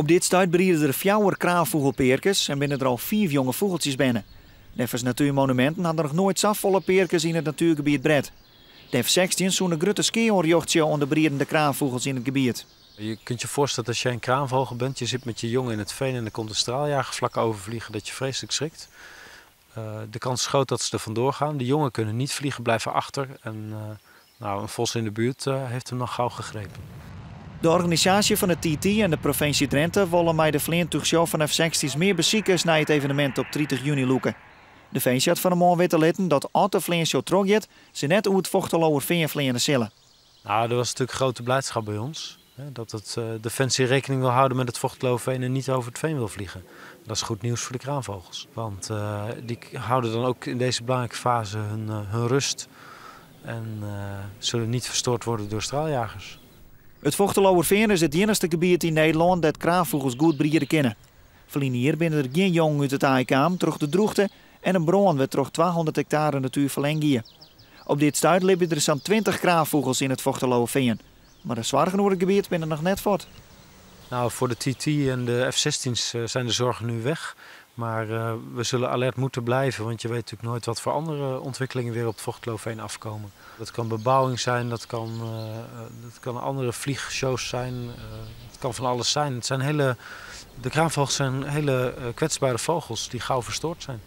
Op dit stuit breeden er 4 kraanvogelperkes en binnen er al 5 jonge vogeltjes binnen. Neffens natuurmonumenten hadden er nog nooit zo volle perkes in het natuurgebied bred. De F-16 zo'n een grote ski-oorjochtje onder de breedende kraanvogels in het gebied. Je kunt je voorstellen dat als jij een kraanvogel bent, je zit met je jongen in het veen en er komt een straaljager vlak overvliegen dat je vreselijk schrikt. De kans is groot dat ze er vandoor gaan. De jongen kunnen niet vliegen, blijven achter. En een vos in de buurt heeft hem nog gauw gegrepen. De organisatie van het TT en de provincie Drenthe willen bij de vleertuigshow van F-16's meer bezoekers naar het evenement op 30 juni loeken. De VC had van de morgen weten laten dat als de vleershow teruggaat, ze net hoe het Vochteloer vleeren zullen. Nou, er was natuurlijk grote blijdschap bij ons. Dat het Defensie rekening wil houden met het Vochteloerveen en niet over het veen wil vliegen. Dat is goed nieuws voor de kraanvogels. Want die houden dan ook in deze belangrijke fase hun rust. En zullen niet verstoord worden door straaljagers. Het Vochteloerveen is het enige gebied in Nederland dat kraanvogels goed breeden kennen. Verleden hier binnen er geen jongen uit het AIK terug de droogte en een bron werd terug 200 hectare natuur verlengen. Op dit stuit liepen er zo'n 20 kraanvogels in het Vochteloerveen. Maar de zwaar gebied binnen nog net voort. Nou, voor de TT en de F-16's zijn de zorgen nu weg. Maar we zullen alert moeten blijven, want je weet natuurlijk nooit wat voor andere ontwikkelingen weer op het Vochteloerveen afkomen. Dat kan bebouwing zijn, dat kan andere vliegshows zijn, het kan van alles zijn. De kraanvogels zijn hele kwetsbare vogels die gauw verstoord zijn.